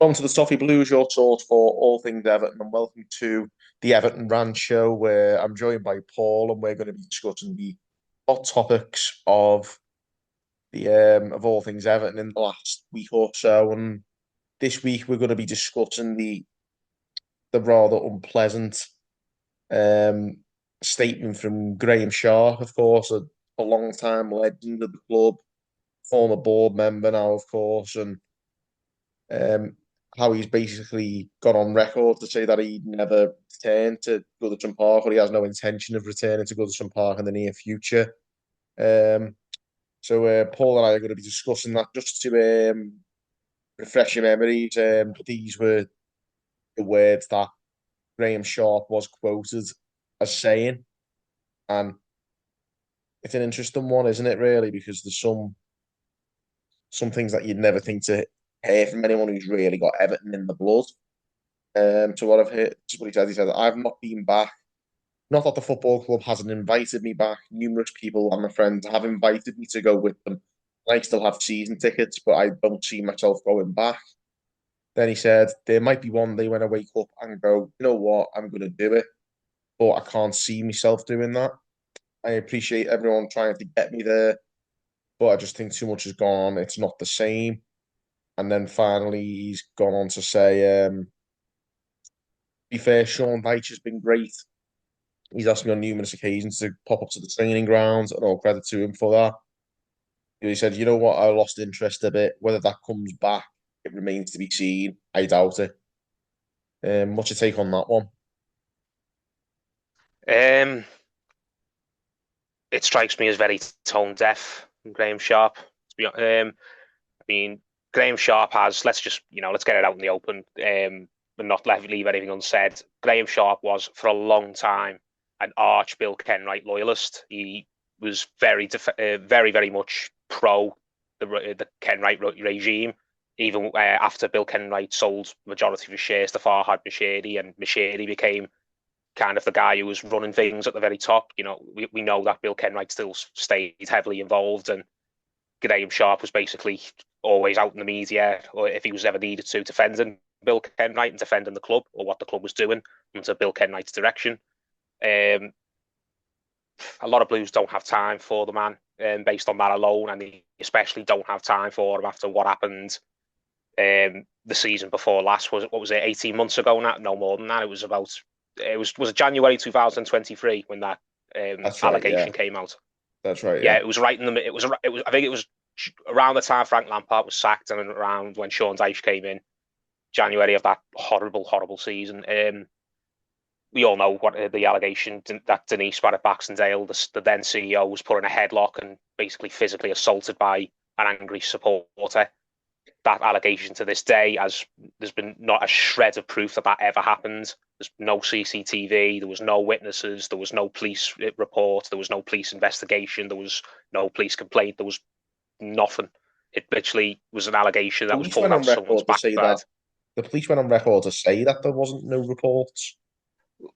Welcome to the Toffee Blues, your source for all things Everton, and welcome to the Everton Rant Show, where I'm joined by Paul, and we're going to be discussing the hot topics of all things Everton in the last week or so. And this week we're going to be discussing the rather unpleasant um, statement from Graeme Sharp, of course, a long time legend of the club, former board member now, of course, and um, how he's basically gone on record to say that he'd never return to Goodison Park, or he has no intention of returning to Goodison Park in the near future. Um, so Paul and I are going to be discussing that just to refresh your memories. These were the words that Graeme Sharp was quoted as saying, and it's an interesting one, isn't it? Really, because there's some things that you'd never think to hear from anyone who's really got Everton in the blood. To what I've heard, just what he said, I've not been back. Not that the football club hasn't invited me back. Numerous people and my friends have invited me to go with them. I still have season tickets, but I don't see myself going back. Then he said, there might be one day when I wake up and go, you know what, I'm going to do it, but I can't see myself doing that. I appreciate everyone trying to get me there, but I just think too much has gone on. It's not the same. And then finally, he's gone on to say, be fair, Sean Dyche has been great. He's asked me on numerous occasions to pop up to the training grounds, and all credit to him for that. He said, you know what, I lost interest a bit. Whether that comes back, it remains to be seen. I doubt it. What's your take on that one? Um, it strikes me as very tone deaf from Graeme Sharp. I mean, Graeme Sharp has. Let's get it out in the open, and not leave anything unsaid. Graeme Sharp was for a long time an arch Bill Kenwright loyalist. He was very much pro the Kenwright regime. Even after Bill Kenwright sold majority of his shares to Farhad Moshiri, and Moshiri became kind of the guy who was running things at the very top. We know that Bill Kenwright still stayed heavily involved, and Graeme Sharp was basically always out in the media, or if he was ever needed to, defending Bill Kenwright and defending the club or what the club was doing under Bill Kenwright's direction. Um, a lot of Blues don't have time for the man based on that alone, and they especially don't have time for him after what happened the season before last. What was it, 18 months ago now? No more than that. It was January 2023 when that That's right. Yeah, allegation came out. that's right. Yeah, Yeah. it was right in the it was I think it was around the time Frank Lampard was sacked and around when Sean Dyche came in, January of that horrible season. We all know what the allegation that Denise Barrett Baxendale, the then CEO, was put in a headlock and basically physically assaulted by an angry supporter. That allegation to this day, as there's been not a shred of proof that ever happened. There's no CCTV, there was no witnesses, there was no police report, there was no police investigation, there was no police complaint, there was nothing. It literally was an allegation that was Police pulled went out on of someone's record to say that backside. the police went on record to say that there wasn't no reports.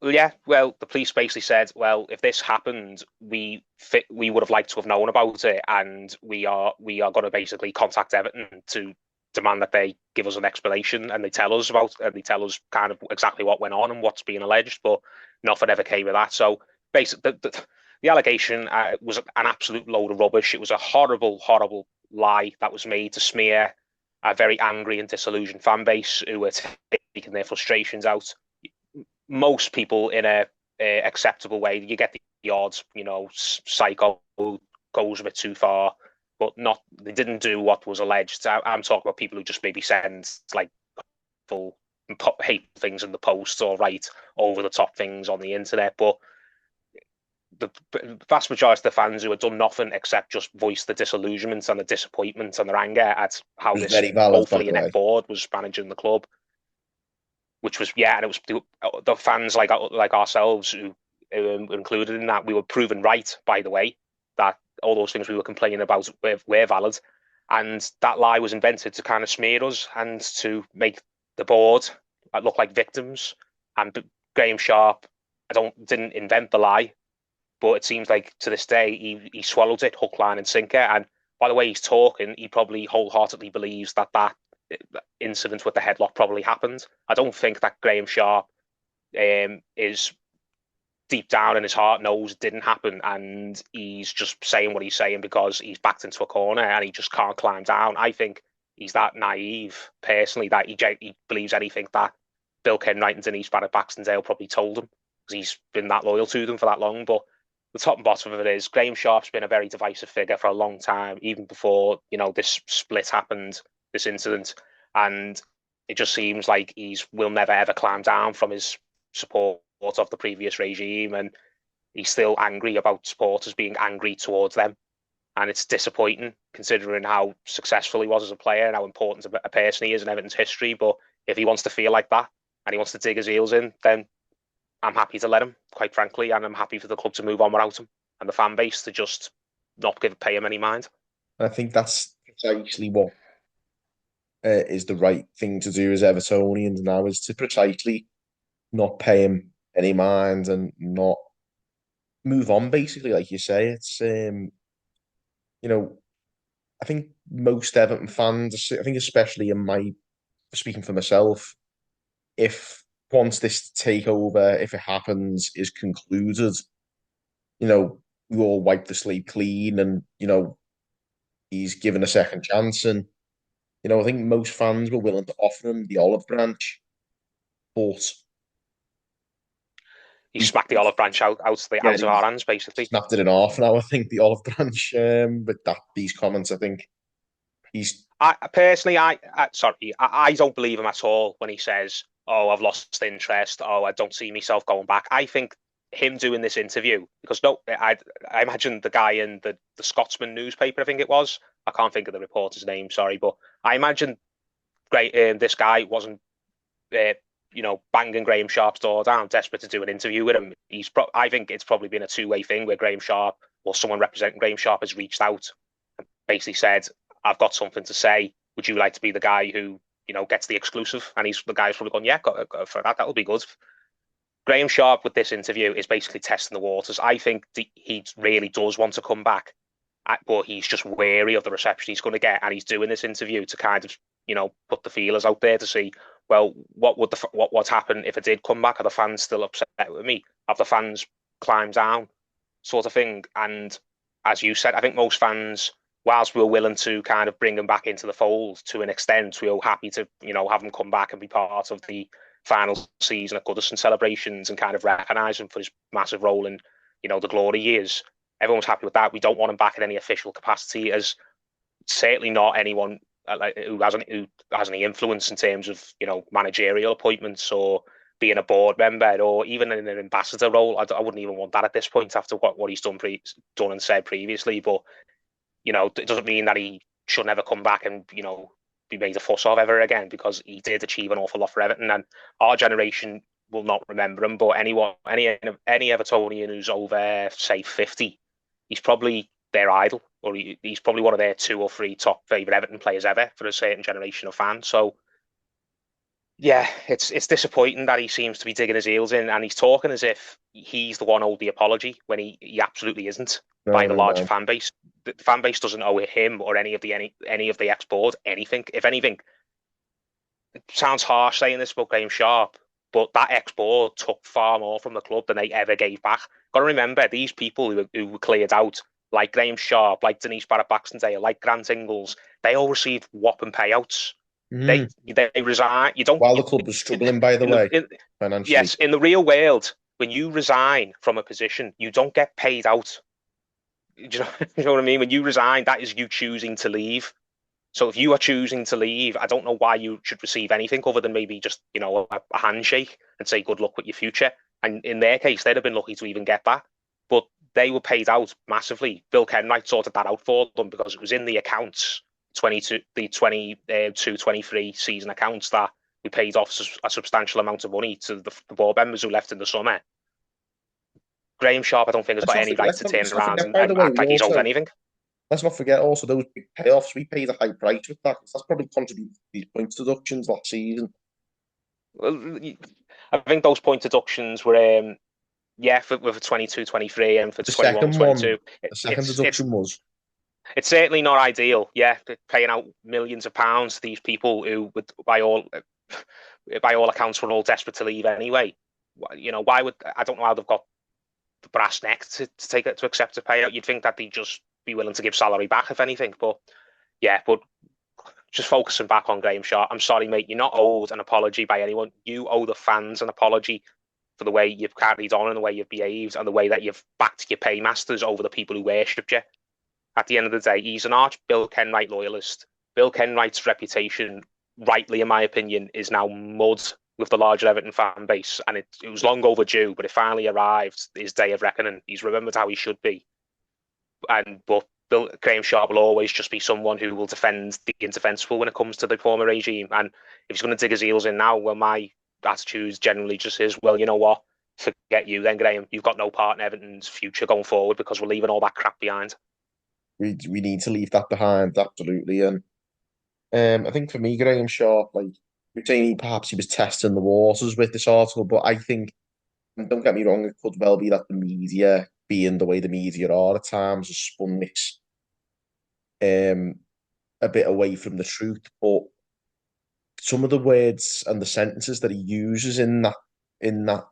Yeah, well, the police basically said, well, if this happened, we would have liked to have known about it, and we are going to basically contact Everton to demand that they give us an explanation, and they tell us kind of exactly what went on and what's being alleged, but nothing ever came of that. So basically, the allegation was an absolute load of rubbish. It was a horrible lie that was made to smear a very angry and disillusioned fan base who were taking their frustrations out. Most people in a acceptable way. You get the odds, psycho goes a bit too far, but not. They didn't do what was alleged. I'm talking about people who just maybe send like full hate things in the posts or write over the top things on the internet. But the vast majority of the fans who had done nothing except just voice the disillusionment and the disappointment and their anger at how It was this very valid, by woefully the inept way. board was managing the club, which was, yeah, and it was the fans like ourselves who were included in that. We were proven right, by the way, that all those things we were complaining about were valid, and that lie was invented to kind of smear us and to make the board look like victims. And Graeme Sharp, didn't invent the lie, but it seems like to this day he swallowed it hook, line, and sinker. And by the way he's talking, he probably wholeheartedly believes that incident with the headlock probably happened. I don't think that Gareme Sharp is deep down in his heart knows it didn't happen, and he's just saying what he's saying because he's backed into a corner and he just can't climb down. I think he's that naive, personally, that he believes anything that Bill Kenwright and Denise Barrett-Baxendale probably told him, because he's been that loyal to them for that long. But the top and bottom of it is Gareme Sharp's been a very divisive figure for a long time, even before this split happened, this incident, and it just seems like will never ever climb down from his support of the previous regime, and he's still angry about supporters being angry towards them, and it's disappointing considering how successful he was as a player and how important a person he is in Everton's history. But if he wants to feel like that and he wants to dig his heels in, then I'm happy to let him, quite frankly, and I'm happy for the club to move on without him and the fan base to just not pay him any mind. I think that's precisely what is the right thing to do as Evertonians now, is to precisely not pay him any mind and not move on, basically, like you say. It's I think most Everton fans, I think especially speaking for myself, if once this takeover, if it happens, is concluded, we all wipe the slate clean and, he's given a second chance. And, I think most fans were willing to offer him the olive branch, but he smacked the olive branch out of our hands, basically. Snapped it in half now, I think, the olive branch, with these comments. I think I don't believe him at all when he says, "Oh, I've lost interest. Oh, I don't see myself going back." I think him doing this interview, because I imagine the guy in the Scotsman newspaper, I think it was. I can't think of the reporter's name, sorry, but I imagine this guy wasn't banging Gareme Sharp's door down, desperate to do an interview with him. I think it's probably been a two-way thing where Gareme Sharp or someone representing Gareme Sharp has reached out and basically said, "I've got something to say. Would you like to be the guy who gets the exclusive?" And the guy's probably gone, "Yeah, go for that. That'll be good." Gareme Sharp with this interview is basically testing the waters. I think he really does want to come back, but he's just wary of the reception he's going to get, and he's doing this interview to kind of put the feelers out there to see, well, what's happened if I did come back? Are the fans still upset with me? Have the fans climbed down, sort of thing? And as you said, I think most fans, whilst we were willing to kind of bring him back into the fold to an extent, we were happy to have him come back and be part of the final season at Goodison celebrations and kind of recognise him for his massive role in the glory years. Everyone's happy with that. We don't want him back in any official capacity, as certainly not anyone who has any influence in terms of managerial appointments or being a board member or even in an ambassador role. I wouldn't even want that at this point after what he's done and said previously. But it doesn't mean that he should never come back and be made a fuss of ever again, because he did achieve an awful lot for Everton, and our generation will not remember him. But any Evertonian who's over, say, 50, he's probably their idol, or he's probably one of their 2 or 3 top favourite Everton players ever for a certain generation of fans. So yeah, it's disappointing that he seems to be digging his heels in, and he's talking as if he's the one owed the apology when he absolutely isn't. By the larger fan base. The fan base doesn't owe him or any of the ex-board anything. If anything, it sounds harsh saying this about Gareme Sharp, but that ex-board took far more from the club than they ever gave back. Got to remember, these people who were cleared out, like Gareme Sharp, like Denise Barrett-Baxendale, like Grant Ingles, they all received whopping payouts. They resign. While the club was struggling, by the way, financially. Yes, in the real world, when you resign from a position, you don't get paid out. Do you know what I mean? When you resign, that is you choosing to leave. So if you are choosing to leave, I don't know why you should receive anything other than maybe just a handshake and say good luck with your future. And in their case, they'd have been lucky to even get that. But they were paid out massively. Bill Kenwright sorted that out for them because it was in the accounts, the 22-23 season accounts, that we paid off a substantial amount of money to the board members who left in the summer. Gareme Sharp, I don't think, has got any right to turn around and act like he's owed anything. Let's not forget also those big payoffs. We paid a high price with that. That's probably contributed to these points deductions last season. Well, I think those point deductions were, with 22-23 and for 21-22. The second deduction was? It's certainly not ideal. Yeah, paying out millions of pounds to these people who, would, by all accounts, were all desperate to leave anyway. Why would I don't know how they've got the brass neck to take it to accept a payout. You'd think that they'd just be willing to give salary back if anything. But yeah, but just focusing back on Graeme Sharp. I'm sorry, mate. You're not owed an apology by anyone. You owe the fans an apology for the way you've carried on and the way you've behaved and the way that you've backed your paymasters over the people who worshipped you. At the end of the day, he's an arch Bill Kenwright loyalist. Bill Kenwright's reputation, rightly in my opinion, is now mud with the larger Everton fan base, and it was long overdue, but it finally arrived. His day of reckoning. He's remembered how he should be, but Graeme Sharp will always just be someone who will defend the indefensible when it comes to the former regime. And if he's going to dig his heels in now, well, my attitude generally just is, well, you know what? Forget you then, Graeme. You've got no part in Everton's future going forward because we're leaving all that crap behind. We need to leave that behind, absolutely. And I think for me, Graeme Sharp, like you're saying, perhaps he was testing the waters with this article, but I think, and don't get me wrong, it could well be that the media, being the way the media are at times, has spun this um, a bit away from the truth. But some of the words and the sentences that he uses in that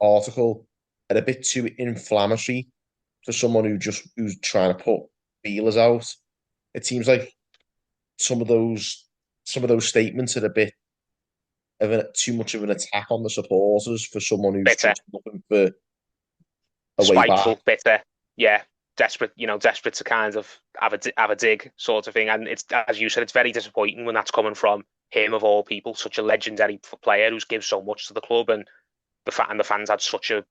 article are a bit too inflammatory for someone who's trying to put feelers out. It seems like some of those statements are a bit of too much of an attack on the supporters for someone who's Bitter, just looking for a way back. spiteful, bitter. Yeah, desperate. Desperate to kind of have a dig sort of thing. And it's, as you said, it's very disappointing when that's coming from him of all people, such a legendary player who's given so much to the club, and the fans had such a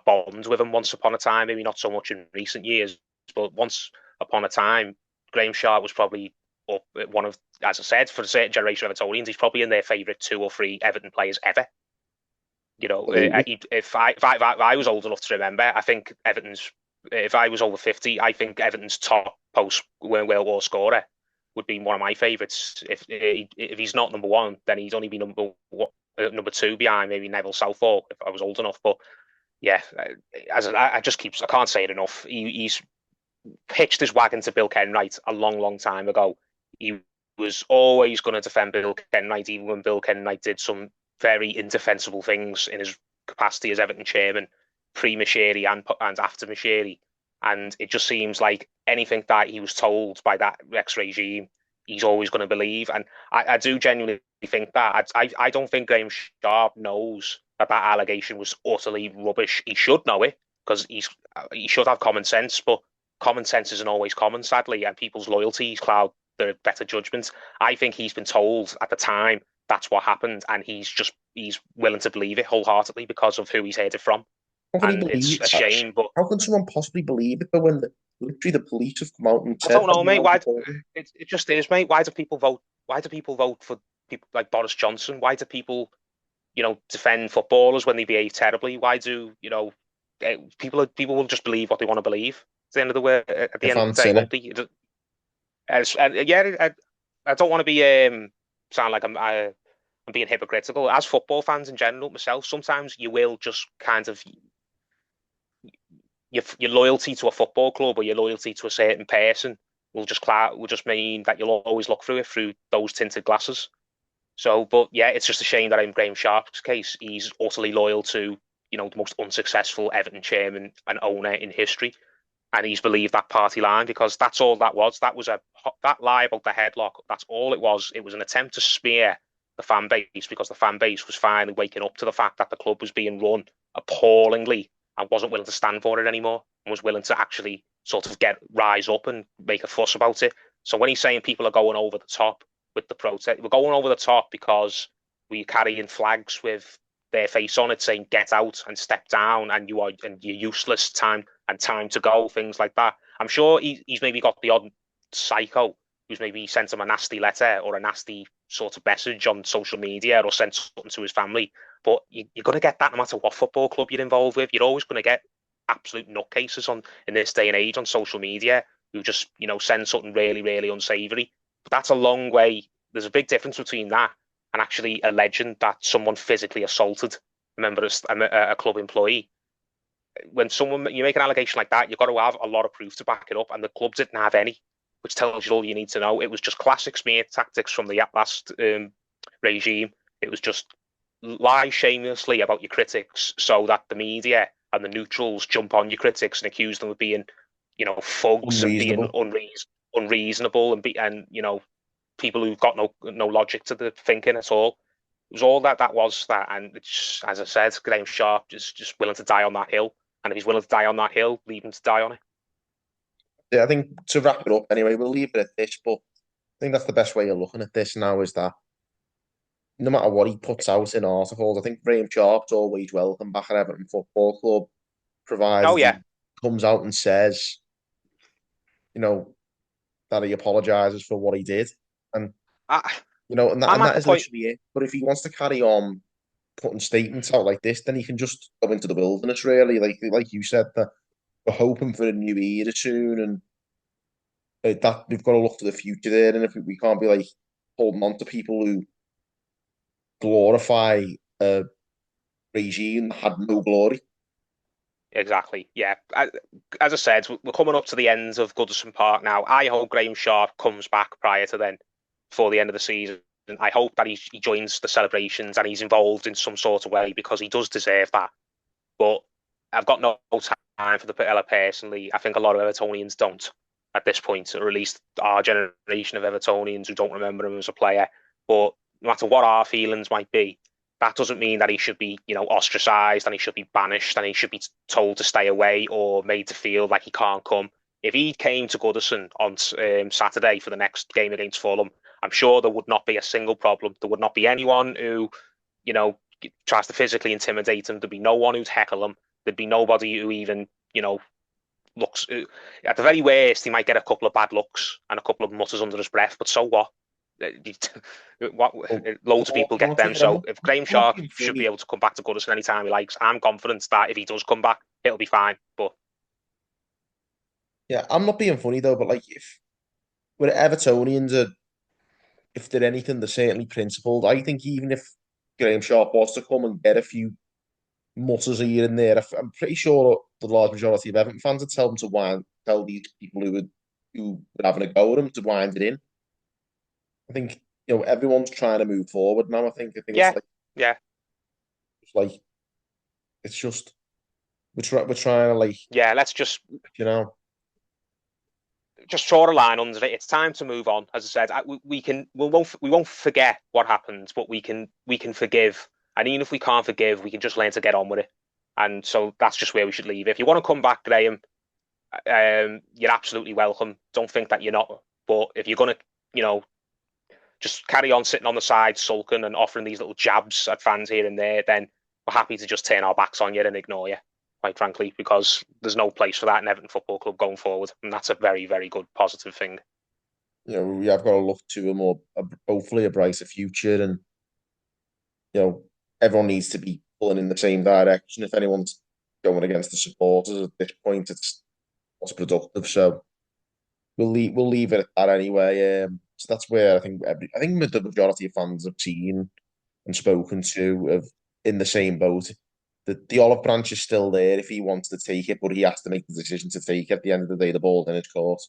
bond with him once upon a time. Maybe not so much in recent years, but once upon a time, Graeme Sharp was probably up one of, as I said, for a certain generation of Evertonians, he's probably in their favourite 2 or 3 Everton players ever. If I was old enough to remember, I think Everton's. If I was over 50, I think Everton's top post World War scorer would be one of my favourites. If he's not number one, then he'd only be number 2 behind maybe Neville Southall if I was old enough. But yeah, I can't say it enough. He's pitched his wagon to Bill Kenwright a long, long time ago. He was always going to defend Bill Kenwright, even when Bill Kenwright did some very indefensible things in his capacity as Everton chairman, pre-Mashiri and after Mashiri. And it just seems like anything that he was told by that Rex regime, he's always going to believe. And I do genuinely think that. I don't think Graeme Sharp knows that allegation was utterly rubbish. He should know it because he should have common sense, but common sense isn't always common, sadly, and people's loyalties cloud their better judgments. I think he's been told at the time that's what happened, and he's willing to believe it wholeheartedly because of who he's heard it from. How can he And believe it's a shame, but how can someone possibly believe it? But when literally the police have come out and I said don't that know, you mate. know, Why it just is, mate? Why do people vote? Why do people vote for people like Boris Johnson? Why do people, defend footballers when they behave terribly? Why do people will just believe what they want to believe? At the end of the the end of the fans day, in won't it. they? I don't want to be sound like I'm being hypocritical. As football fans in general, myself, sometimes you will just kind of your loyalty to a football club or your loyalty to a certain person will just mean that you'll always look through it through those tinted glasses. So, but yeah, it's just a shame that in Graeme Sharp's case, he's utterly loyal to the most unsuccessful Everton chairman and owner in history, and he's believed that party line because that's all that was. That lie about the headlock. That's all it was. It was an attempt to smear the fan base because the fan base was finally waking up to the fact that the club was being run appallingly and wasn't willing to stand for it anymore and was willing to actually sort of rise up and make a fuss about it. So when he's saying people are going over the top with the protest, we're going over the top because we're carrying flags with their face on it saying "get out" and "step down" and you're useless, time to go, things like that. I'm sure he's maybe got the odd psycho who's maybe sent him a nasty letter or a nasty sort of message on social media or sent something to his family. But you're going to get that no matter what football club you're involved with. You're always going to get absolute nutcases in this day and age on social media who just send something really, really unsavoury. But that's a long way. There's a big difference between that and actually alleging that someone physically assaulted a club employee. When you make an allegation like that, you've got to have a lot of proof to back it up, and the club didn't have any. which tells you all you need to know. It was just classic smear tactics from the last regime. It was just lie shamelessly about your critics so that the media and the neutrals jump on your critics and accuse them of being, thugs and being Unreasonable. unreasonable and people who've got no logic to the thinking at all. It was all that was that, and it's, as I said, Graeme Sharp is just willing to die on that hill, and if he's willing to die on that hill, leave him to die on it. Yeah, I think to wrap it up anyway, we'll leave it at this, but I think that's the best way of looking at this now is that no matter what he puts out in articles, I think Graeme Sharp's always welcome back at Everton Football Club, Oh provided yeah, he comes out and says, you know, that he apologises for what he did. And, I, and I'm at that the is point. literally it. But if he wants to carry on putting statements out like this, then he can just go into the wilderness, really. Like you said, that we're hoping for a new era soon, and that we've got to look to the future there. And if we can't be like holding on to people who glorify a regime that had no glory. Exactly. Yeah. As I said, we're coming up to the ends of Goodison Park now. I hope Graeme Sharp comes back prior to then, before the end of the season. I hope that he joins the celebrations and he's involved in some sort of way because he does deserve that. But I've got no time for the Patella personally. I think a lot of Evertonians don't at this point, or at least our generation of Evertonians who don't remember him as a player. But no matter what our feelings might be, that doesn't mean that he should be, ostracized and he should be banished and he should be told to stay away or made to feel like he can't come. If he came to Goodison on Saturday for the next game against Fulham, I'm sure there would not be a single problem. There would not be anyone who, tries to physically intimidate him. There'd be no one who'd heckle him. There'd be nobody who even, looks. At the very worst, he might get a couple of bad looks and a couple of mutters under his breath, but so what? What Well, loads of people get them. I'm So if Graeme not Sharp being should be funny. able to come back to Goodison anytime he likes, I'm confident that if he does come back, it'll be fine. But Yeah, I'm not being funny though, but like if we're Evertonians are if they're anything, they're certainly principled. I think even if Graeme Sharp was to come and get a few mutters here and there, I'm pretty sure the large majority of Everton fans would tell them to tell these people who were having a go at him to wind it in. I think everyone's trying to move forward now. I think yeah, yeah, it's like it's just we're trying to like yeah. Let's just you know draw a line under it. It's time to move on. As I said, we won't forget what happened, but we can forgive. And even if we can't forgive, we can just learn to get on with it. And so that's just where we should leave it. If you want to come back, Graeme, you're absolutely welcome. Don't think that you're not. But if you're gonna, just carry on sitting on the side, sulking and offering these little jabs at fans here and there, then we're happy to just turn our backs on you and ignore you, quite frankly, because there's no place for that in Everton Football Club going forward. And that's a very, very good positive thing. we have got to look to hopefully a brighter future, and everyone needs to be pulling in the same direction. If anyone's going against the supporters at this point, it's not productive. So we'll leave it at that anyway. So that's where I think the majority of fans have seen and spoken to have in the same boat. The olive branch is still there if he wants to take it, but he has to make the decision to take it. At the end of the day, the ball's in his court.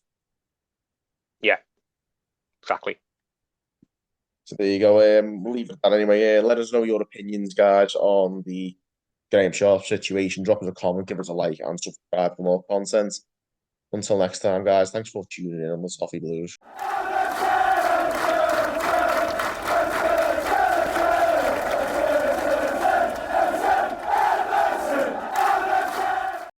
Yeah, exactly. So there you go. We'll leave it at that anyway. Let us know your opinions, guys, on the Graeme Sharp situation. Drop us a comment, give us a like, and subscribe for more content. Until next time, guys, thanks for tuning in on the Toffee Blues.